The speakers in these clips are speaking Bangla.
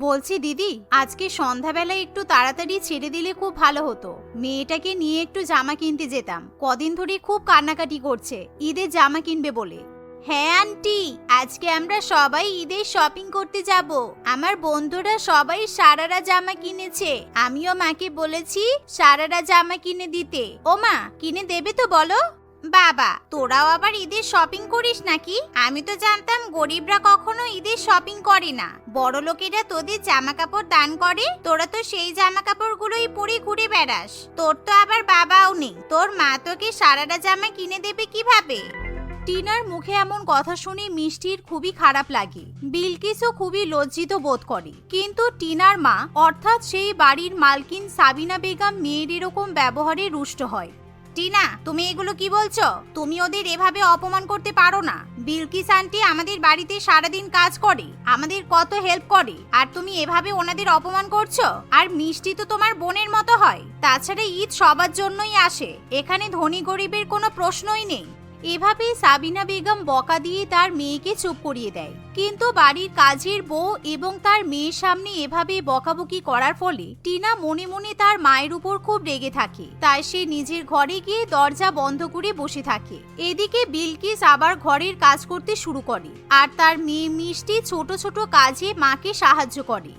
বলছি দিদি, আজকে সন্ধ্যাবেলা একটু তাড়াতাড়ি ছেড়ে দিলে খুব ভালো হতো। মেয়েটাকে নিয়ে একটু জামা কিনতে যেতাম। কদিন ধরে খুব কান্নাকাটি করছে ঈদের জামা কিনবে বলে। হ্যাঁ আন্টি, আজকে আমরা সবাই ঈদের শপিং করতে যাব। আমার বন্ধুরা সবাই সারারা জামা কিনেছে। আমিও মাকে বলেছি সারারা জামা কিনে দিতে। ও মা, কিনে দেবে তো বলো? বাবা, তোরাও আবার ঈদের শপিং করিস নাকি? আমি তো জানতাম গরিবরা কখনো ঈদের শপিং করে না, বড় লোকেরা তোদের জামা কাপড় দান করে, তোরা তো সেই জামা কাপড়গুলোই পরে ঘুরে বেড়াস। তোর তো আবার বাবাও নেই, তোর মা তোকে সারারা জামা কিনে দেবে কিভাবে? টিনার মুখে এমন কথা শুনে মিষ্টির খুবই খারাপ লাগে। বিলকিসও খুবই লজ্জিত বোধ করে, কিন্তু টিনার মা অর্থাৎ সেই বাড়ির মালকিন সাবিনা বেগম মেয়ের এরকম ব্যবহারে রুষ্ট হয়। টিনা, তুমি এগুলো কি বলছো? তুমি ওদের এভাবে অপমান করতে পারো না। বিলকিস আন্টি আমাদের বাড়িতে সারাদিন কাজ করে, আমাদের কত হেল্প করে, আর তুমি এভাবে ওনাদের অপমান করছো? আর মিষ্টি তো তোমার বোনের মতো হয়। তাছাড়া ঈদ সবার জন্যই আসে, এখানে ধনী গরিবের কোনো প্রশ্নই নেই। এভাবেই সাবিনা বেগম বকা দিয়ে তার মেয়েকে চুপ করিয়ে দেয়। কিন্তু বাড়ির কাজের বউ এবং তার মেয়ের সামনে এভাবে বকাবকি করার ফলে টিনা মনে মনে তার মায়ের উপর খুব রেগে থাকে। তাই সে নিজের ঘরে গিয়ে দরজা বন্ধ করে বসে থাকে। এদিকে বিলকিস আবার ঘরের কাজ করতে শুরু করে, আর তার মেয়ে মিষ্টি ছোট ছোট কাজে মাকে সাহায্য করে।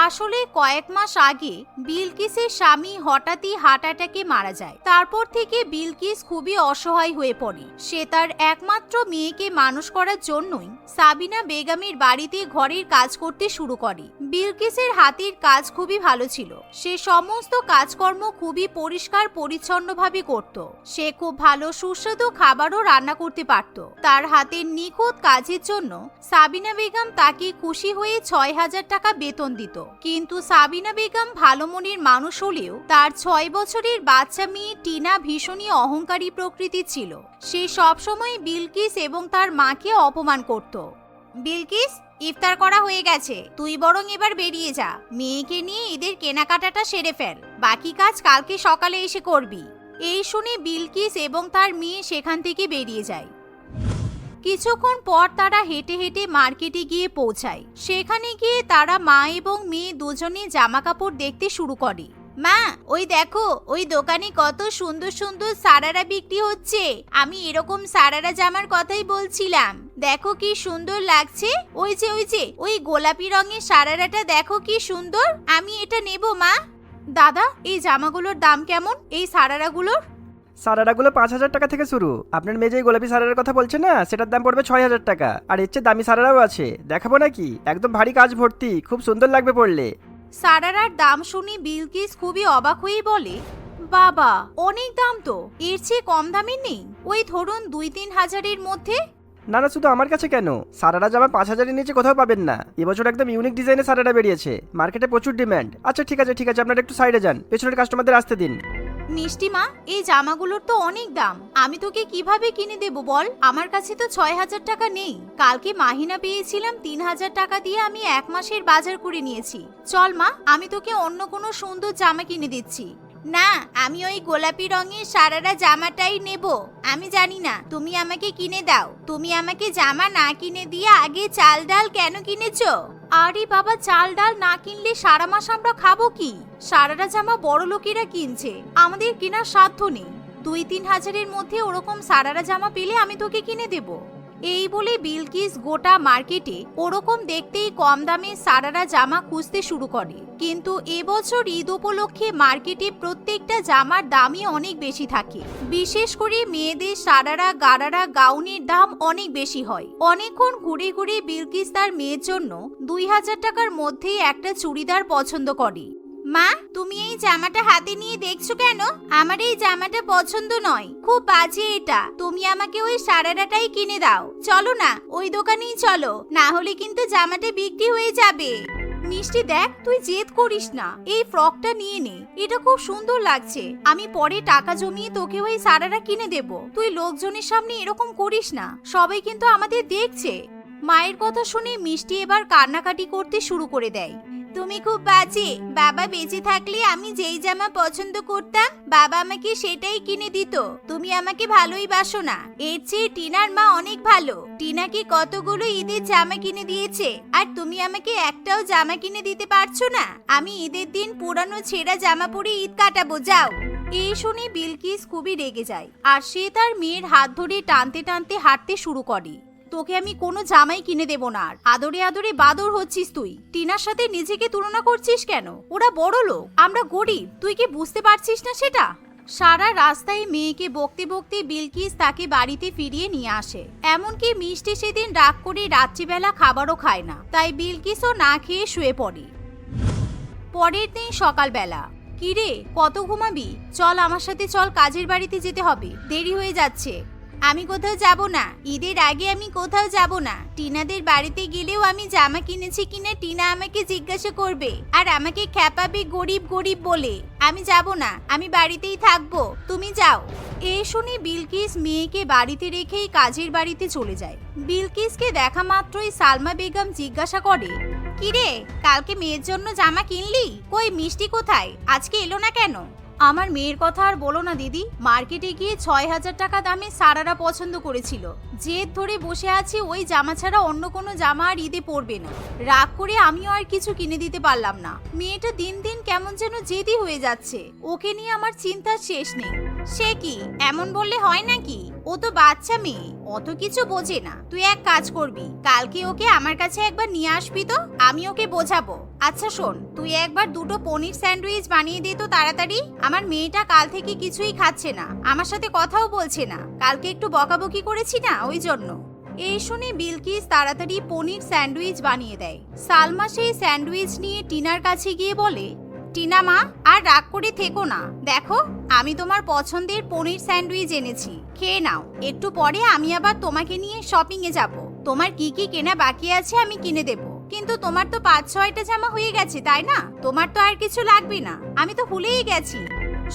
আসলে কয়েক মাস আগে বিলকিসের স্বামী হঠাৎই হার্ট অ্যাটাকে মারা যায়। তারপর থেকে বিলকিস খুবই অসহায় হয়ে পড়ে। সে তার একমাত্র মেয়েকে মানুষ করার জন্যই সাবিনা বেগমের বাড়িতে ঘরের কাজ করতে শুরু করে। বিলকিসের হাতের কাজ খুবই ভালো ছিল। সে সমস্ত কাজকর্ম খুবই পরিষ্কার পরিচ্ছন্নভাবে করত। সে খুব ভালো সুস্বাদু খাবারও রান্না করতে পারত। তার হাতের নিখুঁত কাজের জন্য সাবিনা বেগম তাকে খুশি হয়ে ৬,০০০ টাকা বেতন দিত। কিন্তু সাবিনা বেগম ভালো মনের মানুষ হলেও তার ৬ বছরের বাচ্চা মেয়ে টিনা ভীষণই অহংকারী প্রকৃতির ছিল। সে সবসময় বিলকিস এবং তার মাকে অপমান করত। বিলকিস, ইফতার করা হয়ে গেছে, তুই বরং এবার বেরিয়ে যা। মেয়েকে নিয়ে ঈদের কেনাকাটাটা সেরে ফেল, বাকি কাজ কালকে সকালে এসে করবি। এই শুনে বিলকিস এবং তার মেয়ে সেখান থেকে বেরিয়ে যায়। কিছুক্ষণ পর তারা হেঁটে হেঁটে মার্কেটে গিয়ে পৌঁছায়। সেখানে গিয়ে তারা মা এবং মেয়ে দুজনে জামা কাপড় দেখতে শুরু করে। মা, ওই দেখো, ওই দোকানে কত সুন্দর সুন্দর সারারা বিক্রি হচ্ছে। আমি এরকম সারারা জামার কথাই বলছিলাম। দেখো কি সুন্দর লাগছে। ওই যে ওই গোলাপি রঙের সারারাটা দেখো কি সুন্দর। আমি এটা নেব মা। দাদা, এই জামাগুলোর দাম কেমন? এই সারারাগুলোর? সারারাগুলো ৫,০০০ টাকা থেকে শুরু। আপনার মেয়ে যে গোলাপি সারারার কথা বলছে না, সেটার দাম পড়বে ৬,০০০ টাকা। আর এর চেয়ে দামি সারারাও আছে, দেখাবো নাকি? একদম ভারী কাজ ভর্তি, খুব সুন্দর লাগবে পড়লে। সারারার দাম শুনে বিলকিস খুবই অবাক হয়ে বলে, বাবা, অনেক দাম তো। এর চেয়ে কম দামের নেই? ওই ধরুন ২-৩ হাজারের মধ্যে? না না, শুধু আমার কাছে কেন, সারারা জামা ৫,০০০-এর নিচে কোথাও পাবেন না। এবছর একদম ইউনিক ডিজাইনের সারারা বেরিয়েছে, মার্কেটে প্রচুর ডিমান্ড। আচ্ছা ঠিক আছে, আপনারা একটু সাইডে যান, পেছনের কাস্টমারদের আসতে দিন। মিষ্টিমা, এই জামাগুলোর তো অনেক দাম। আমি তোকে কিভাবে কিনে দেব বল? আমার কাছে তো ৬,০০০ টাকা নেই। কালকে মাহিনা পেয়েছিলাম ৩,০০০ টাকা দিয়ে আমি ১ মাসের বাজার করে নিয়েছি। চল মা, আমি তোকে অন্য কোনো সুন্দর জামা কিনে দিচ্ছি। না, আমি ওই গোলাপি রঙের সারারা জামাটাই নেব। আমি জানি না, তুমি আমাকে কিনে দাও। তুমি আমাকে জামা না কিনে দিয়ে আগে চাল ডাল কেন কিনেছো? আরে বাবা, চাল ডাল না কিনলে সারা মাস আমরা খাবো কি? সারারা জামা বড় লোকেরা কিনছে, আমাদের কেনার সাধ্য নেই। ২-৩ হাজারের মধ্যে ওরকম সারারা জামা পেলে আমি তোকে কিনে দেব। এই বলে বিলকিস গোটা মার্কেটে ওরকম দেখতেই কম দামে সারারা জামা খুঁজতে শুরু করে। কিন্তু এবছর ঈদ উপলক্ষে মার্কেটে প্রত্যেকটা জামার দামই অনেক বেশি থাকে। বিশেষ করে মেয়েদের সারারা গারারা গাউনের দাম অনেক বেশি হয়। অনেকক্ষণ ঘুরে ঘুরে বিলকিস তার মেয়ের জন্য ২,০০০ টাকার মধ্যেই একটা চুড়িদার পছন্দ করে। মা, তুমি এই জামাটা হাতে নিয়ে দেখছো কেন? আমার এই জামাটা পছন্দ নয়, খুব বাজে এটা। তুমি আমাকে ওই সারারাটাই কিনে দাও। চলো না, ওই দোকানেই চলো, না হলে কিন্তু জামাটা বিক্রি হয়ে যাবে। মিষ্টি দেখ, তুই জেদ করিস না, এই ফ্রকটা নিয়ে নে, এটা খুব সুন্দর লাগছে। আমি পরে টাকা জমিয়ে তোকে ওই সারারা কিনে দেব। তুই লোকজনের সামনে এরকম করিস না, সবাই কিন্তু আমাদের দেখছে। মায়ের কথা শুনে মিষ্টি এবার কান্নাকাটি করতে শুরু করে দেয়। তুমি খুব বাজে। বাবা বেঁচে থাকলে আমি যেই জামা পছন্দ করতাম বাবা আমাকে সেটাই কিনে দিত। তুমি আমাকে ভালোই বাসো না। এর চেয়ে টিনার মা অনেক ভালো। টিনাকে কতগুলো ঈদের জামা কিনে দিয়েছে আর তুমি আমাকে একটাও জামা কিনে দিতে পারছো না। আমি ঈদের দিন পুরানো ছেঁড়া জামা পরে ঈদ কাটাবো, যাও। এই শুনে বিলকিস খুবই রেগে যায় আর সে তার মেয়ের হাত ধরে টানতে টানতে হাঁটতে শুরু করে। তোকে আমি কোনো জামাই কিনে দেব না। আর আদরে আদরে বাদর হচ্ছিস তুই। টিনার সাথে নিজেকে তুলনা করছিস কেন? ওরা বড় লোক, আমরা গরিব, তুই কি বুঝতে পারছিস না সেটা? সারা রাস্তায় মেয়েকে বকতে বকতে বিলকিস তাকে বাড়িতে ফিরিয়ে নিয়ে আসে। এমনকি মিষ্টি সেদিন রাগ করে রাত্রিবেলা খাবারও খায় না, তাই বিলকিসও না খেয়ে শুয়ে পড়ে। পরের দিন সকালবেলা, কিরে কত ঘুমাবি? চল আমার সাথে চল, কাজের বাড়িতে যেতে হবে, দেরি হয়ে যাচ্ছে। আমি কোথাও যাব না, ঈদের আগে আমি কোথাও যাব না। টিনাদের বাড়িতে গেলেও আমি জামা কিনেছি কিনা টিনা আমাকে জিজ্ঞাসা করবে আর আমাকে খ্যাপাবে গরিব গরিব বলে। আমি যাব না, আমি বাড়িতেই থাকবো, তুমি যাও। এই শুনে বিলকিস মেয়েকে বাড়িতে রেখেই কাজের বাড়িতে চলে যায়। বিলকিসকে দেখা মাত্রই সালমা বেগম জিজ্ঞাসা করে, কিরে কালকে মেয়ের জন্য জামা কিনলি? কই মিষ্টি কোথায়? আজকে এলো না কেন? আমার মেয়ের কথা আর বলো না দিদি, মার্কেটে গিয়ে ৬,০০০ টাকা দামে সারারা পছন্দ করেছিল। জেদ ধরে বসে আছি, ওই জামা ছাড়া অন্য কোনো জামা আর ঈদে পরবে না। রাগ করে আমিও আর কিছু কিনে দিতে পারলাম না। মেয়েটা দিন দিন কেমন যেন জেদি হয়ে যাচ্ছে, ওকে নিয়ে আমার চিন্তার শেষ নেই। সে কি এমন বললে হয় নাকি? ও তো বাচ্চা মেয়ে, অত কিছু বোঝে না। তুই এক কাজ করবি, কালকে ওকে আমার কাছে একবার নিয়ে আসবি তো, আমি ওকে বোঝাবো। আচ্ছা শোন, তুই একবার দুটো পনির স্যান্ডউইচ বানিয়ে দে তো তাড়াতাড়ি। আমার মেয়েটা কাল থেকে কিছুই খাচ্ছে না, আমার সাথে কথাও বলছে না। কালকে একটু বকাবকি করেছি না, ওই জন্য। এই শুনে বিলকিস তাড়াতাড়ি পনির স্যান্ডউইচ বানিয়ে দেয়। সালমা সেই স্যান্ডউইচ নিয়ে টিনার কাছে গিয়ে বলে, টিনা মা আর রাগ করে থেকো না, দেখো আমি তোমার পছন্দের পনির স্যান্ডউইচ এনেছি, খেয়ে নাও। একটু পরে আমি আবার তোমাকে নিয়ে শপিং এ যাব। তোমার কি কি কেনা বাকি আছে আমি কিনে দেব। কিন্তু তোমার তো ৫-৬টা জামা হয়ে গেছে তাই না? তোমার তো আর কিছু লাগবে না, আমি তো ভুলেই গেছি।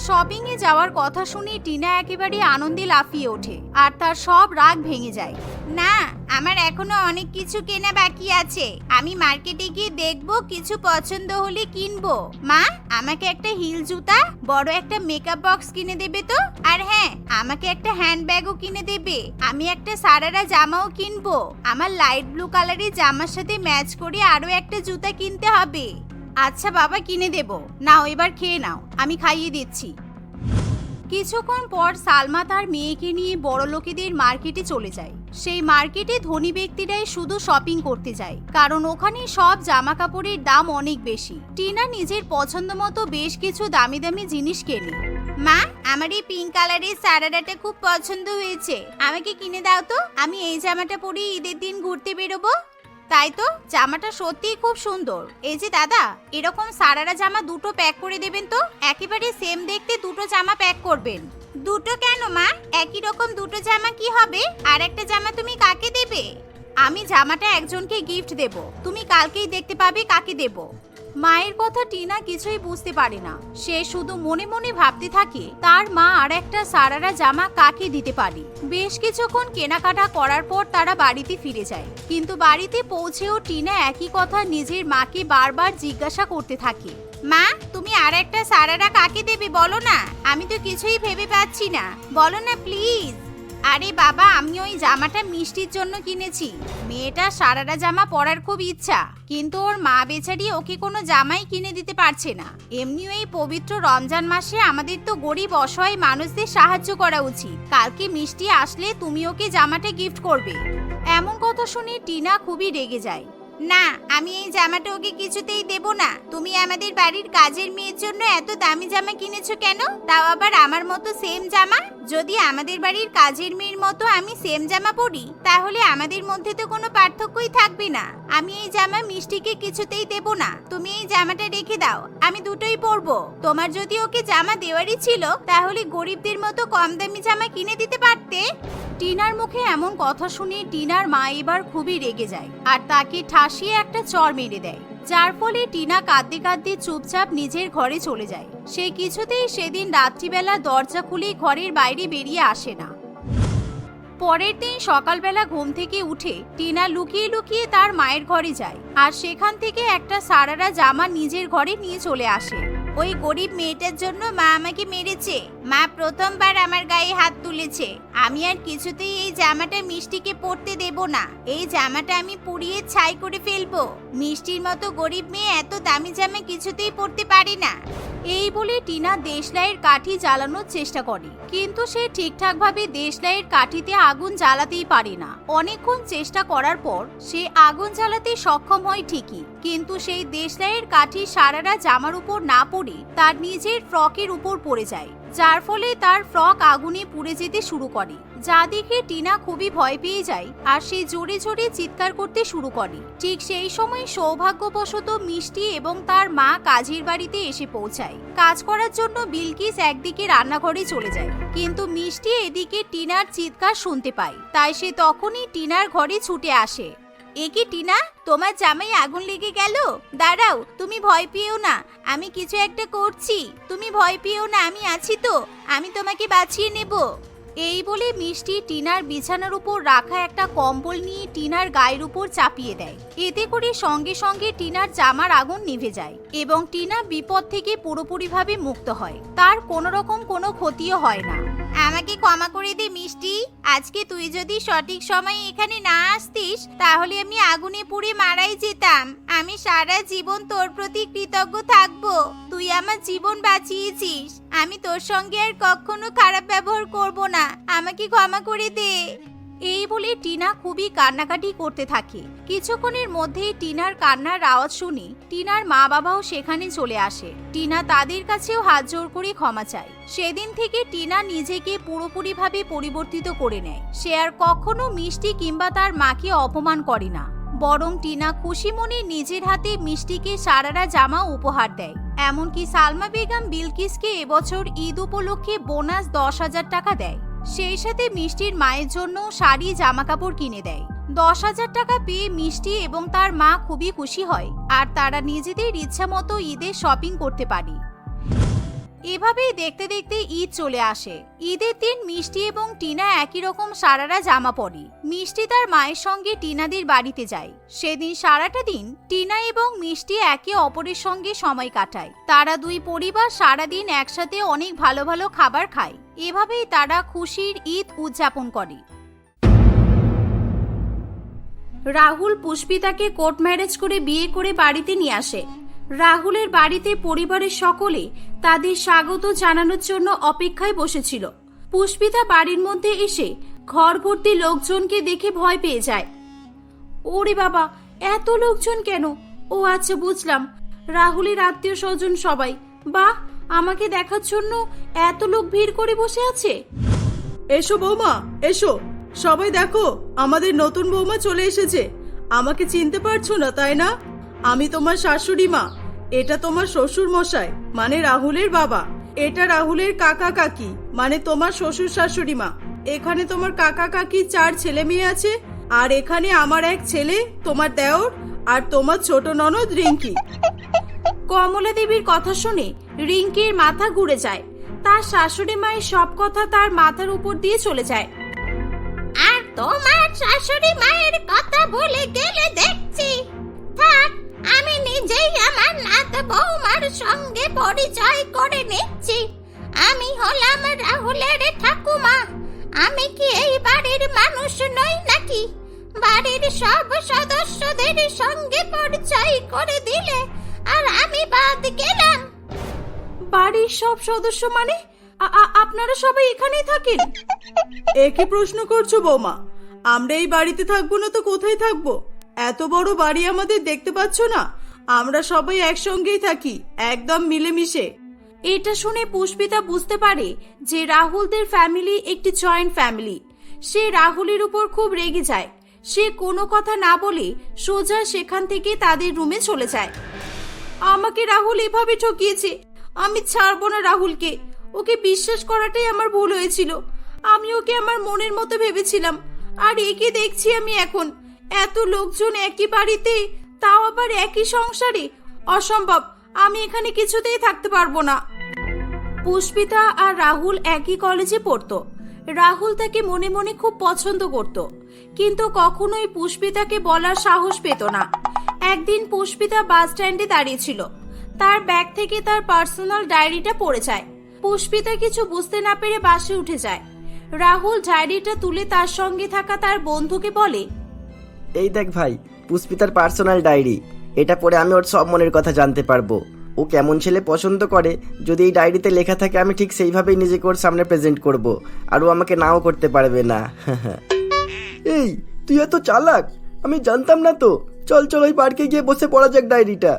শপিং এ যাওয়ার কথা শুনে টিনা একেবারে আনন্দে লাফিয়ে ওঠে আর তার সব রাগ ভেঙে যায়। না, আমার এখনো অনেক কিছু কেনা বাকি আছে। আমি মার্কেটে গিয়ে দেখবো, কিছু পছন্দ হলে কিনবো। মা আমাকে একটা হিল জুতা, বড় একটা মেকআপ বক্স কিনে দেবে তো? আর হ্যাঁ, আমাকে একটা হ্যান্ডব্যাগও কিনে দেবে। আমি একটা সারারা জামাও কিনবো। আমার লাইট ব্লু কালারের জামার সাথে ম্যাচ করে আরো একটা জুতা কিনতে হবে। আচ্ছা বাবা, কিনে দেব। নাও এবার খেয়ে নাও, আমি খাইয়ে দিচ্ছি। কিছুক্ষণ পর সালমা তার মেয়েকে নিয়ে বড় লোকেদের মার্কেটে চলে যায়। সেই মার্কেটে ধনী ব্যক্তিরাই শুধু শপিং করতে যায়, কারণ ওখানে সব জামা কাপড়ের দাম অনেক বেশি। টিনা নিজের পছন্দ মতো বেশ কিছু দামি দামি জিনিস কেনে। মা আমার এই পিঙ্ক কালারের সারারাটা খুব পছন্দ হয়েছে, আমাকে কিনে দাও তো। আমি এই জামাটা পরে ঈদের দিন ঘুরতে বেরোবো। তাই তো, জামাটা সত্যিই খুব সুন্দর। এই যে দাদা, এরকম সারারা জামা দুটো প্যাক করে দেবেন তো। একেবারে সেম দেখতে দুটো জামা প্যাক করবেন। দুটো কেন মা? একই রকম দুটো জামা কি হবে? আর একটা জামা তুমি কাকে দেবে? আমি জামাটা একজনকে গিফট দেব, তুমি কালকেই দেখতে পাবে কাকে দেব। মায়ের কথা টিনা কিছুই বুঝতে পারে না। সে শুধু মনে মনে ভাবতে থাকে তার মা আর একটা সারারা জামা কাকে দিতে পারে। বেশ কিছুক্ষণ কেনাকাটা করার পর তারা বাড়িতে ফিরে যায়। কিন্তু বাড়িতে পৌঁছেও টিনা একই কথা নিজের মাকে বারবার জিজ্ঞাসা করতে থাকে। মা তুমি আর একটা সারারা কাকে দেবে বলো না, আমি তো কিছুই ভেবে পাচ্ছি না, বলো না প্লিজ। আরে বাবা, আমি ওই জামাটা মিষ্টির জন্য কিনেছি। মেয়েটা সারারা জামা পরার খুব ইচ্ছা, কিন্তু ওর মা বেচারি ওকে কোনো জামাই কিনে দিতে পারছে না। এমনিও এই পবিত্র রমজান মাসে আমাদের তো গরিব অসহায় মানুষদের সাহায্য করা উচিত। কালকে মিষ্টি আসলে তুমি ওকে জামাটা গিফট করবে। এমন কথা শুনে টিনা খুবই রেগে যায়। না, আমি এই জামাটা ওকে কিছুতেই দেব না। তুমি আমাদের বাড়ির কাজের মেয়ের জন্য এত দামি জামা কিনেছো কেন? তাও আবার আমার মতো সেম জামা। যদি আমাদের বাড়ির কাজের মেয়ের মতো আমি সেম জামা পরি, তাহলে আমাদের মধ্যে তো কোনো পার্থক্যই থাকবে না। আমি এই জামা মিষ্টিকে কিছুতেই দেব না। তুমি এই জামাটা রেখে দাও, আমি দুটোই পরবো। তোমার যদি ওকে জামা দেওয়ারই ছিল, তাহলে গরিবদের মতো কম দামি জামা কিনে দিতে পারতে। টিনার মুখে এমন কথা শুনে টিনার মা এবার খুবই রেগে যায় আর তাকে ঠাসিয়ে একটা চড় মেরে দেয়, যার ফলে টিনা কাঁদতে কাঁদতে চুপচাপ নিজের ঘরে চলে যায়। সে কিছুতেই সেদিন রাত্রিবেলা দরজা খুলে ঘরের বাইরে বেরিয়ে আসে না। পরের দিন সকালবেলা ঘুম থেকে উঠে টিনা লুকিয়ে লুকিয়ে তার মায়ের ঘরে যায় আর সেখান থেকে একটা সারারা জামা নিজের ঘরে নিয়ে চলে আসে। ওই গরিব মেয়েটার জন্য মা আমাকে মেরেছে। মা প্রথমবার আমার গায়ে হাত তুলেছে। আমি আর কিছুতেই এই জামাটা মিষ্টিকে পরতে দেব না। এই জামাটা আমি পুড়িয়ে ছাই করে ফেলবো। মিষ্টির মতো গরিব মেয়ে এত দামি জামা কিছুতেই পরতে পারে না। এই বলে টিনা দেশলাইয়ের কাঠি জ্বালানোর চেষ্টা করে, কিন্তু সে ঠিকঠাকভাবে দেশলাইয়ের কাঠিতে আগুন জ্বালাতেই পারে না। অনেকক্ষণ চেষ্টা করার পর সে আগুন জ্বালাতে সক্ষম হয় ঠিকই, কিন্তু সেই দেশলাইয়ের কাঠি সারারা জামার উপর না পড়ে তার নিজের ফ্রকের উপর পড়ে যায়, যার ফলে তার ফ্রক আগুনে পুড়ে যেতে শুরু করে। যা দেখে টিনা খুবই ভয় পেয়ে যায় আর সে জোরে জোরে চিৎকার করতে শুরু করে। ঠিক সেই সময় সৌভাগ্যবশত মিষ্টি এবং তার মা কাজের বাড়িতে এসে পৌঁছায়। কাজ করার জন্য বিলকিস একদিকে রান্নাঘরে চলে যায়, কিন্তু মিষ্টি এদিকে টিনার চিৎকার শুনতে পায়। তাই সে তখনই টিনার ঘরে ছুটে আসে। এ কি টিনা, তোমার জামাই আগুন লেগে গেল? দাঁড়াও, তুমি ভয় পেও না, আমি কিছু একটা করছি। তুমি ভয় পেও না, আমি আছি তো, আমি তোমাকে বাঁচিয়ে নেব। এই বলে মিষ্টি টিনার বিছানার উপর রাখা একটা কম্বল নিয়ে টিনার গায়ের উপর চাপিয়ে দেয়। এতে করে সঙ্গে সঙ্গে টিনার জামার আগুন নিভে যায় এবং টিনা বিপদ থেকে পুরোপুরিভাবে মুক্ত হয়। তার কোনো রকম কোনো ক্ষতিও হয় না। আমাকে ক্ষমা করে দে মিষ্টি, আজকে তুই যদি সঠিক সময়ে এখানে না আসতিস তাহলে আমি আগুনে পুড়ে মারাই যেতাম। আমি সারা জীবন তোর প্রতি কৃতজ্ঞ থাকবো। তুই আমার জীবন বাঁচিয়েছিস। আমি তোর সঙ্গে আর কখনো খারাপ ব্যবহার করব না। আমাকে ক্ষমা করে দে। এই বলে টিনা খুবই কান্নাকাটি করতে থাকে। কিছুক্ষণের মধ্যেই টিনার কান্নার আওয়াজ শুনে টিনার মা বাবাও সেখানে চলে আসে। টিনা তাদের কাছেও হাত জোড় করে ক্ষমা চায়। সেদিন থেকে টিনা নিজেকে পুরোপুরিভাবে পরিবর্তিত করে নেয়। সে আর কখনো মিষ্টি কিংবা তার মাকে অপমান করে না, বরং টিনা খুশি মনে নিজের হাতে মিষ্টিকে সারারা জামা উপহার দেয়। এমনকি সালমা বেগম বিলকিসকে এবছর ঈদ উপলক্ষে বোনাস 10,000 টাকা দেয়। সেই সাথে মিষ্টির মায়ের জন্য শাড়ি জামা কাপড় কিনে দেয়। 10,000 টাকা পেয়ে মিষ্টি এবং তার মা খুবই খুশি হয় আর তারা নিজেদের ইচ্ছা মতো ঈদের শপিং করতে পারে। এভাবেই দেখতে দেখতে ঈদ চলে আসে। ঈদের দিন মিষ্টি এবং টিনা একই রকম সারারা জামা পরে। মিষ্টি তার মায়ের সঙ্গে টিনাদের বাড়িতে যায়। সেদিন সারাটা দিন টিনা এবং মিষ্টি একে অপরের সঙ্গে সময় কাটায়। তারা দুই পরিবার সারাদিন একসাথে অনেক ভালো ভালো খাবার খায়। এভাবেই তারা খুশির ঈদ উদযাপন করে। রাহুল পুষ্পিতাকে কোর্ট ম্যারেজ করে বিয়ে করে বাড়িতে নিয়ে আসে। রাহুলের বাড়িতে পরিবারের সকলে তাদের স্বাগত জানানোর জন্য অপেক্ষায় বসেছিল। পুষ্পিতা বাড়ির মধ্যে এসে ঘর ভর্তি লোকজনকে দেখে ভয় পেয়ে যায়। ওরে বাবা, এত লোকজন কেন? ও আচ্ছা, বুঝলাম, রাহুলের আত্মীয় স্বজন সবাই। বাহ, আমাকে দেখার জন্য এত লোক ভিড় করে বসে আছে। এসো বৌমা, এসো সবাই, দেখো আমাদের নতুন বৌমা চলে এসেছে। আমাকে চিনতে পারছো না তাই না? আমি তোমার শাশুড়ি মা। এটা তোমার শ্বশুর মশাই, মানে রাহুলের বাবা। এটা রাহুলের কাকা কাকি, মানে তোমার শ্বশুর শাশুড়ি মা। এখানে তোমার কাকা কাকি 4 ছেলে মেয়ে আছে, আর এখানে আমার এক ছেলে, তোমার দেওর, আর তোমার ছোট ননদ রিঙ্কি। কমলা দেবীর কথা শুনে রিঙ্কির মাথা ঘুরে যায়। তার শাশুড়ি মায়ের সব কথা তার মাথার উপর দিয়ে চলে যায়। আর তোমার শাশুড়ি মায়ের কথা বলে গেলে দেখছি। থাক, আমি নিজেই আমার নাত বৌমার সঙ্গে পরিচয় করে নিচ্ছি। আমি হলাম রাহুলের ঠাকুমা। আমি কি এই বাড়ির মানুষ নই নাকি? বাড়ির সব সদস্যদের সঙ্গে পরিচয় করে দিলে আর আমি বাদ গেলাম। বাড়ির সব সদস্য মানে আপনারা সবাই এখানেই থাকেন? একই প্রশ্ন করছো বৌমা? আমরা এই বাড়িতে থাকবো না তো কোথায় থাকবো? এত বড় বাড়ি আমাদের, দেখতে পাচ্ছ না? আমরা সবাই একসঙ্গেই থাকি, একদম মিলেমিশে। এটা শুনে পুষ্পিতা বুঝতে পারে যে রাহুলদের ফ্যামিলি একটি জয়েন্ট ফ্যামিলি। সে রাহুলের উপর খুব রেগে যায়। সে কোনো কথা না বলে সোজা সেখান থেকে তাদের রুমে চলে যায়। আমাকে রাহুল এভাবে ঠকিয়েছে, আমি ছাড়বো না রাহুলকে। ওকে বিশ্বাস করাটাই আমার ভুল হয়েছিল। আমি ওকে আমার মনের মতো ভেবেছিলাম, আর একে দেখছি আমি এখন। এত লোকজন একই বাড়িতে, তাও আবার একই সংসারে, অসম্ভব। আমি এখানে কিছুতেই থাকতে পারবো না। পুষ্পিতা আর রাহুল একই কলেজে পড়তো। রাহুল তাকে মনে মনে খুব পছন্দ করত, কিন্তু কখনোই পুষ্পিতাকে বলার সাহস পেত না। একদিন পুষ্পিতা বাস স্ট্যান্ডে দাঁড়িয়েছিল। তার ব্যাগ থেকে তার পার্সোনাল ডায়েরিটা পড়ে যায়। পুষ্পিতা কিছু বুঝতে না পেরে বাসে উঠে যায়। রাহুল ডায়েরিটা তুলে তার সঙ্গে থাকা তার বন্ধুকে বলে, এই দেখ ভাই, পুষ্পিতার পার্সোনাল ডায়েরি। এটা পড়ে আমি ওর সব মনের কথা জানতে পারবো। ও কেমন ছেলে পছন্দ করে যদি এই ডায়েরিতে লেখা থাকে, আমি ঠিক সেইভাবেই নিজেকে ওর সামনে প্রেজেন্ট করব, আর ও আমাকে নাও করতে পারবে না। এই তুই এত চালাক, আমি জানতাম না তো। চল চল ওই পার্কে গিয়ে বসে পড়া যাক ডায়েরিটা।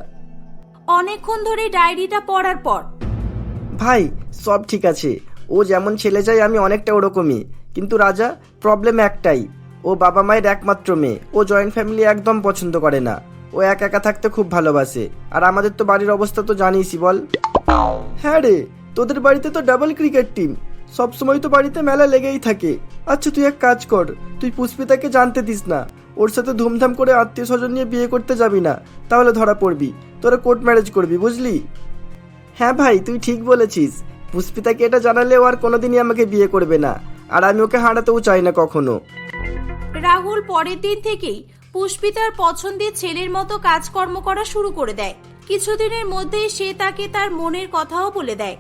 অনেকক্ষণ ধরে ডায়েরিটা পড়ার পর, ভাই সব ঠিক আছে, ও যেমন ছেলে চাই আমি অনেকটা ওরকমই। কিন্তু রাজা, প্রবলেম একটাই, ও বাবা মায়ের একমাত্র মেয়ে। ও জয়েন্ট ফ্যামিলি একদম পছন্দ করে না। ও একা একা থাকতে খুব ভালোবাসে। আর আমাদের তো বাড়ির অবস্থা তো জানিসই বল। হ্যাঁ রে, তোদের বাড়িতে তো ডাবল ক্রিকেট টিম, সবসময় তো বাড়িতে মেলা লেগেই থাকে। আচ্ছা তুই এক কাজ কর, তুই পুষ্পিতাকে জানতে দিস না। ওর সাথে ধুমধাম করে আত্মীয় স্বজন নিয়ে বিয়ে করতে যাবি না, তাহলে ধরা পড়বি। তোরা কোর্ট ম্যারেজ করবি, বুঝলি? হ্যাঁ ভাই, তুই ঠিক বলেছিস। পুষ্পিতাকে এটা জানালে ও আর কোনোদিনই আমাকে বিয়ে করবে না, আর আমি ওকে হারাতেও চাই না কখনো। রাহুল পরের দিন থেকেই পুষ্পিতার পছন্দের ছেলের মতো কাজকর্ম করা শুরু করে দেয়। কিছুদিনের মধ্যেই সে তাকে তার মনের কথাও বলে দেয়।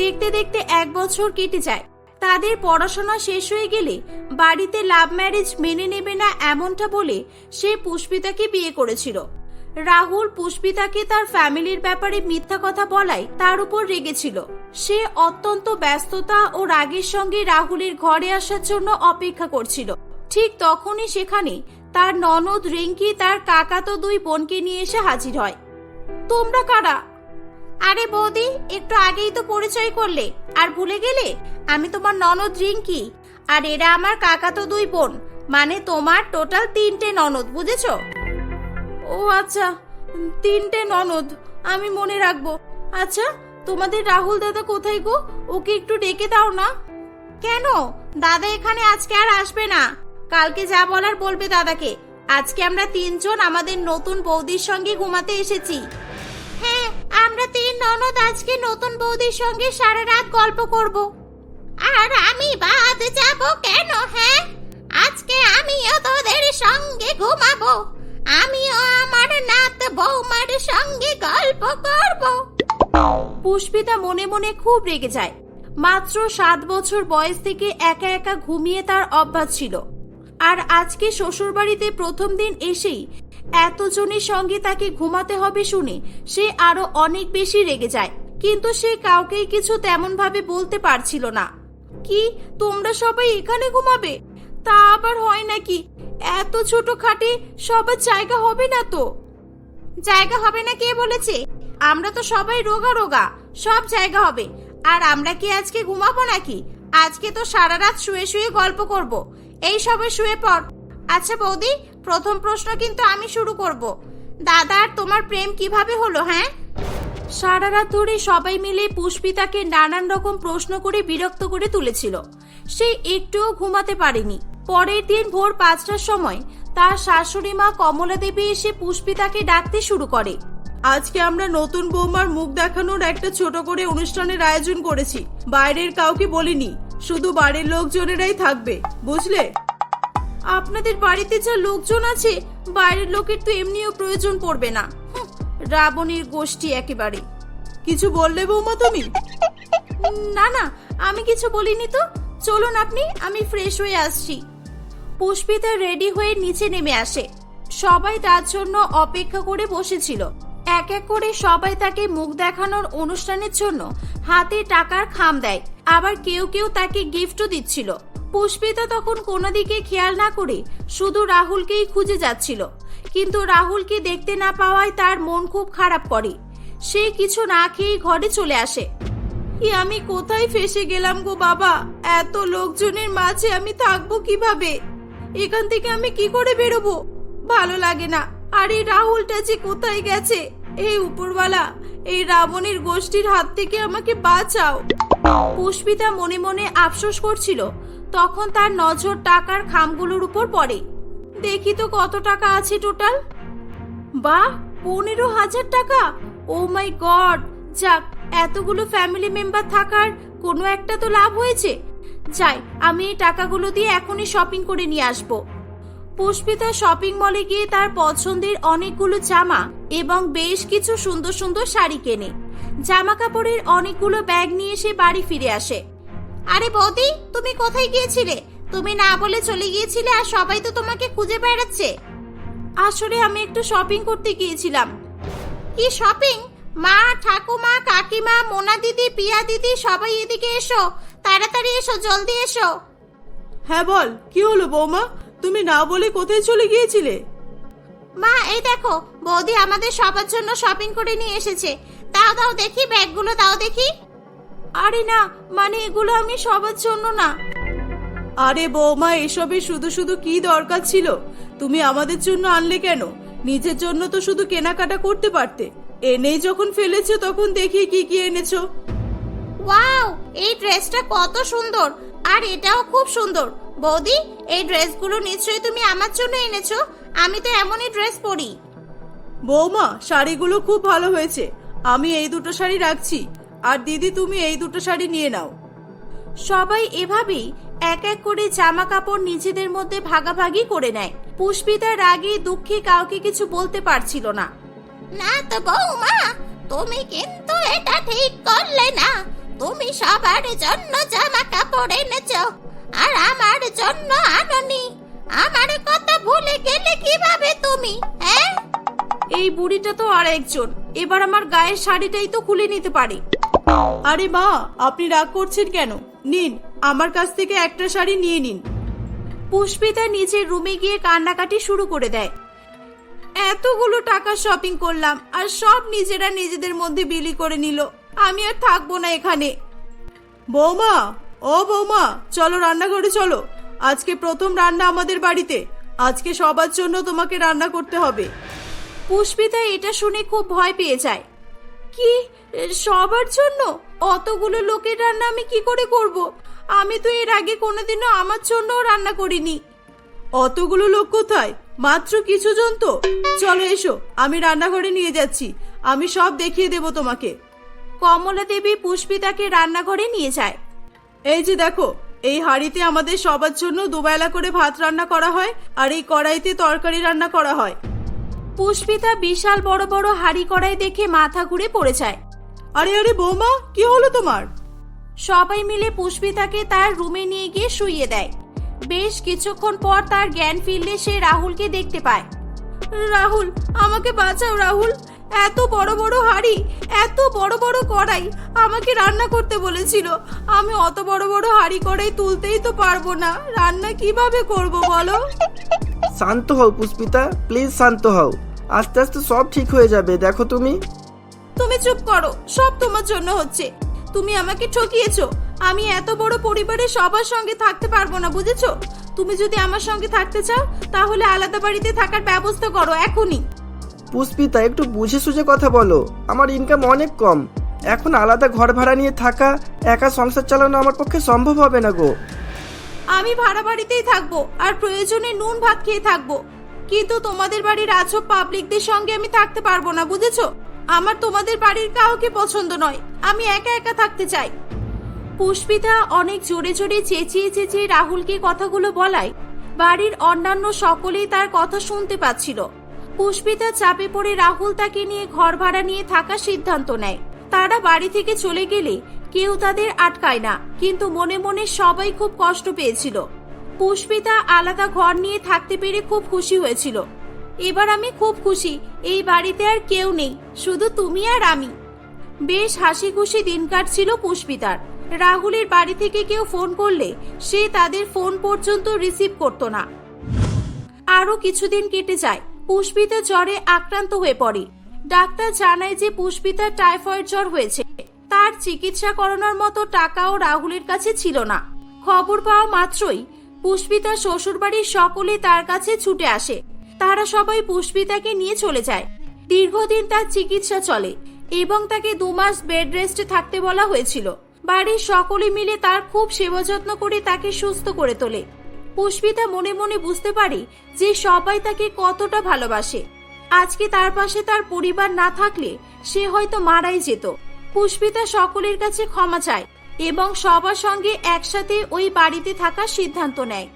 দেখতে দেখতে 1 বছর কেটে যায়। তাদের পড়াশোনা শেষ হয়ে গেলে বাড়িতে লাভ ম্যারেজ মেনে নেবে না এমনটা বলে সে পুষ্পিতাকে বিয়ে করেছিল। রাহুল পুষ্পিতাকে তার ফ্যামিলির ব্যাপারে মিথ্যা কথা বলায় তার উপর রেগেছিল। সে অত্যন্ত ব্যস্ততা ও রাগের সঙ্গে রাহুলের ঘরে আসার জন্য অপেক্ষা করছিল। ঠিক তখনই সেখানে তার ননদ রিঙ্কি তার কাকাতো 2 বোনকে নিয়ে এসে হাজির হয়। তোমরা কারা? আরে বৌদি, একটু আগেই তো পরিচয় করলে, আর ভুলে গেলে? আমি তোমার ননদ রিঙ্কি, আর এরা আমার কাকাতো 2 বোন, মানে তোমার টোটাল 3টে ননদ, বুঝেছো? ও আচ্ছা, 3টে ননদ, আমি মনে রাখবো। আচ্ছা, তোমাদের রাহুল দাদা কোথায় গো? ওকে একটু ডেকে দাও না। কেন? দাদা এখানে আজকে আর আসবে না। কালকে যা বলার বলবে দাদাকে। আজকে আমরা 3 জন আমাদের নতুন বৌদির সঙ্গে ঘুমাতে এসেছি। হ্যাঁ, আমরা 3 ননদ আজকে নতুন বৌদির সঙ্গে সারা রাত গল্প করব। আর আমি বাদ যাব কেন? হ্যাঁ, আজকে আমিও তোদের সঙ্গে ঘুমাবো। আমিও আমার নাত বৌমার সঙ্গে গল্প করব। পুষ্পিতা মনে মনে খুব রেগে যায়। মাত্র 7 বছর বয়স থেকে একা একা ঘুমিয়ে তার অভ্যাস ছিল, আর আজকে শ্বশুরবাড়িতে প্রথম দিন এসেই এতজনের সঙ্গে তাকে ঘুমাতে হবে শুনে সে আরো অনেক বেশি রেগে যায়। কিন্তু সে কাউকেই কিছু তেমন ভাবে বলতে পারছিল না। কি, তোমরা সবাই এখানে ঘুমাবে? তা আবার হয় নাকি? এত ছোট খাটে সবার জায়গা হবে না তো? জায়গা হবে না কে বলেছে? আমরা তো সবাই রোগা রোগা, সব জায়গা হবে। আর আমরা কি আজকে ঘুমাবো নাকি? আজকে তো সারা রাত শুয়ে শুয়ে গল্প করব। এই সবে শুয়ে পড়। আচ্ছা বৌদি, প্রথম প্রশ্ন কিন্তু আমি শুরু করব। দাদা আর তোমার প্রেম কিভাবে হলো? হ্যাঁ, সারা রাত ধরে সবাই মিলে পুষ্পিতাকে নানান রকম প্রশ্ন করে বিরক্ত করে তুলেছিল। সে একটুও ঘুমাতে পারেনি। পরের দিন ভোর 5টার সময় তার শাশুড়ি মা কমলা দেবী এসে পুষ্পিতাকে ডাকতে শুরু করে। আজকে আমরা নতুন বৌমার মুখ দেখানোর একটা ছোট করে অনুষ্ঠানের আয়োজন করেছি। বাইরের কাউকে বলিনি, শুধু বাড়ির লোকজনেরাই থাকবে, বুঝলে? আপনাদের বাড়িতে যা লোকজন আছে, বাইরের লোকের তো এমনিও প্রয়োজন পড়বে না। রাবণীর গোষ্ঠী একেবারে। কিছু বললে বৌমা তুমি? না না, আমি কিছু বলিনি তো। চলুন আপনি, আমি ফ্রেশ হয়ে আসছি। পুষ্পিতা রেডি হয়ে নিচে নেমে আসে। সবাই তার জন্য অপেক্ষা করে বসেছিল। এক এক করে সবাই তাকে মুখ দেখানোর অনুষ্ঠানের জন্য হাতে টাকার খাম দেয়, আবার কেউ কেউ তাকে গিফটও দিচ্ছিল। পুষ্পিতা তখন কোনো দিকে খেয়াল না করে শুধু রাহুলকেই খুঁজে যাচ্ছিল, কিন্তু রাহুলকে দেখতে না পাওয়ায় তার মন খুব খারাপ করে। সে কিছু না খেয়ে ঘরে চলে আসে। আমি কোথায় ফেসে গেলাম গো বাবা? এত লোকজনের মাঝে আমি থাকবো কিভাবে? এখান থেকে আমি কি করে বেরোবো? ভালো লাগে না। আর এই রাহুলটা যে কোথায় গেছে? এই উপরওয়ালা, এই রাবণের গোষ্ঠীর হাত থেকে আমাকে বাঁচাও। পুষ্পিতা মনে মনে আফসোস করছিল। তখন তার নজর টাকার খামগুলোর উপর পড়ে। দেখি তো কত টাকা আছে টোটাল। বাহ, 15,000 টাকা! ও মাই গড! যাক, এতগুলো ফ্যামিলি মেম্বার থাকার কোনো একটা তো লাভ হয়েছে। যাই, আমি এই টাকাগুলো দিয়ে এখনই শপিং করে নিয়ে আসবো। পুষ্পিতা শপিং মলে গিয়ে তার পছন্দের অনেকগুলো জামা এবং বেশ কিছু সুন্দর সুন্দর শাড়ি কেনে। জামা কাপড়ের অনেকগুলো ব্যাগ নিয়ে সে বাড়ি ফিরে আসে। আরে বৌদি, তুমি কোথায় গিয়েছিলে? তুমি না বলে চলে গিয়েছিলে, আর সবাই তো তোমাকে খুঁজে বেড়াচ্ছে। আসলে আমি একটু শপিং করতে গিয়েছিলাম। কি শপিং? মা, ঠাকুমা, কাকিমা, মোনা দিদি, পিয়া দিদি, সবাই এদিকে এসো, তাড়াতাড়ি এসো, জলদি এসো। হ্যাঁ বল, কি হলো বৌমা? তুমি না বলে কোথায় চলে গিয়েছিলে? মা, এই দেখো, বৌদি আমাদের সবার জন্য শপিং করে নিয়ে এসেছে। দাও দাও দেখি, ব্যাগগুলো দাও দেখি। আরে না, মানে এগুলো আমি সবার জন্য না। আরে বৌমা, এসবের শুধু শুধু কি দরকার ছিল? তুমি আমাদের জন্য আনলে কেন? নিজের জন্য তো শুধু কেনাকাটা করতে পারতে। এনেই যখন ফেলেছো তখন দেখি কি কি এনেছো। ওয়াও, এই ড্রেসটা কত সুন্দর, আর এটাও খুব সুন্দর। বৌদি, এই ড্রেসগুলো নিশ্চয়ই তুমি আমার জন্য এনেছো। আমি তো এমনই ড্রেস পরি। বৌমা, শাড়িগুলো খুব ভালো হয়েছে। আমি এই দুটো শাড়ি রাখছি, আর দিদি তুমি এই দুটো শাড়ি নিয়ে নাও। সবাই এভাবেই এক এক করে জামা কাপড় নিজেদের মধ্যে ভাগাভাগি করে নেয়। পুষ্পিতা রাগে দুঃখে কাউকে কিছু বলতে পারছিল না। না তো বৌমা, তুমি কিন্তু এটা ঠিক করলে না। তুমি সবার জন্য জামা কাপড় এনেছো, আর আমার জন্য আনোনি। আমার কথা ভুলে গেলে কিভাবে তুমি? হ্যাঁ, এই বুড়িটা তো আর একজন। এবার আমার গায়ের শাড়িটাই তো খুলে নিতে পারে। আরে মা, আপনি রাগ করছেন কেন? নিন, আমার কাছ থেকে একটা শাড়ি নিয়ে নিন। পুষ্পিতা নিজের রুমে গিয়ে কান্নাকাটি শুরু করে দেয়। এতগুলো টাকা শপিং করলাম, আর সব নিজেরা নিজেদের মধ্যে বিলি করে নিল। আমি আর থাকবো না এখানে। বৌমা, ও বৌমা, চলো রান্নাঘরে চলো। আজকে প্রথম রান্না আমাদের বাড়িতে। আজকে সবার জন্য তোমাকে রান্না করতে হবে। পুষ্পিতা এটা শুনে খুব ভয় পেয়ে যায়। কি, সবার জন্য? অতগুলো লোকের রান্না আমি কি করে করব? আমি তো এর আগে কোনোদিনও আমার জন্যও রান্না করিনি। অতগুলো লোক কোথায়? মাত্র কিছু জন তো। চলো এসো, আমি রান্নাঘরে নিয়ে যাচ্ছি। আমি সব দেখিয়ে দেব তোমাকে। কমলা দেবী পুষ্পিতাকে রান্নাঘরে নিয়ে যায়। এই যে দেখো, এই হাঁড়িতে আমাদের সবার জন্য দুবেলা করে ভাত রান্না করা হয়, আর এই কড়াইতে তরকারি রান্না করা হয়। পুষ্পিতা বিশাল বড় বড় হাঁড়ি কড়াই দেখে মাথা ঘুরে পড়ে যায়। আরে আরে বৌমা, কি হলো তোমার? সবাই মিলে পুষ্পিতাকে তার রুমে নিয়ে গিয়ে শুইয়ে দেয়। বেশ কিছুক্ষণ পর তার জ্ঞান ফিরলে সে রাহুলকে দেখতে পায়। রাহুল, আমাকে বাঁচাও রাহুল। এত বড় বড় হাঁড়ি, এত বড় বড় কড়াই আমাকে রান্না করতে বলেছিল। আমি অত বড় বড় হাঁড়ি কড়াই তুলতেই তো পারবো না। রান্না কিভাবে করব বলো? শান্ত হও পুষ্পিতা, প্লিজ শান্ত হও। আস্তে আস্তে সব ঠিক হয়ে যাবে, দেখো তুমি। তুমি চুপ করো, সব তোমার জন্য হচ্ছে। তুমি আমাকে ঠকিয়েছো। আমি এত বড় পরিবারের সবার সঙ্গে থাকতে পারবো না, বুঝেছো? তুমি যদি আমার সঙ্গে থাকতে চাও, তাহলে আলাদা বাড়িতে থাকার ব্যবস্থা করো এখনই। পুষ্পিতা, একটু বুঝে সুঝে কথা বলো। আমার ইনকাম অনেক কম। এখন আলাদা ঘর ভাড়া নিয়ে থাকা, একা সংসার চালানো আমার পক্ষে সম্ভব হবে না গো। আমি ভাড়া বাড়িতেই থাকবো, আর প্রয়োজনে নুন ভাত খেয়ে থাকবো। কিন্তু তোমাদের বাড়ির আজব পাবলিকদের সঙ্গে আমি থাকতে পারবো না, বুঝেছো? আমার তোমাদের বাড়ির কাউকে পছন্দ নয়। আমি একা একা থাকতে চাই। পুষ্পিতা অনেক জোরে জোরে চেঁচিয়ে চেঁচিয়ে রাহুলকে কথাগুলো বলায় বাড়ির অন্যান্য সকলেই তার কথা শুনতে পাচ্ছিল। পুষ্পিতা চাপে পড়ে রাহুল তাকে নিয়ে ঘর ভাড়া নিয়ে থাকার সিদ্ধান্ত নেয়। তারা বাড়ি থেকে চলে গেলে কেউ তাদের আটকায় না, কিন্তু মনে মনে সবাই খুব কষ্ট পেয়েছিল। পুষ্পিতা আলাদা ঘর নিয়ে থাকতে পেরে খুব খুশি হয়েছিল। এবার আমি খুব খুশি, এই বাড়িতে আর কেউ নেই, শুধু তুমি আর আমি। বেশ হাসি খুশি দিন কাটছিল পুষ্পিতার। রাহুলের বাড়ি থেকে কেউ ফোন করলে সে তাদের ফোন পর্যন্ত রিসিভ করতো না। আরো কিছুদিন কেটে যায়। পুষ্পিতা জ্বরে আক্রান্ত হয়ে পড়ে। ডাক্তার জানায় যে পুষ্পিতার টাইফয়েড জ্বর হয়েছে। তার চিকিৎসা করানোর মতো টাকাও রাহুলের কাছে ছিল না। খবর পাওয়া মাত্রই পুষ্পিতার শ্বশুরবাড়ির সকলে তার কাছে ছুটে আসে। তারা সবাই পুষ্পিতাকে নিয়ে চলে যায়। দীর্ঘদিন তার চিকিৎসা চলে এবং তাকে 2 মাস বেড রেস্টে থাকতে বলা হয়েছিল। বাড়ির সকলে মিলে তার খুব সেবা যত্ন করে তাকে সুস্থ করে তোলে। পুষ্পিতা মনে মনে বুঝতে পারে যে সবাই তাকে কতটা ভালোবাসে। আজকে তার পাশে তার পরিবার না থাকলে সে হয়তো মারাই যেত। পুষ্পিতা সকলের কাছে ক্ষমা চায় এবং সবার সঙ্গে একসাথে ওই বাড়িতে থাকার সিদ্ধান্ত নেয়।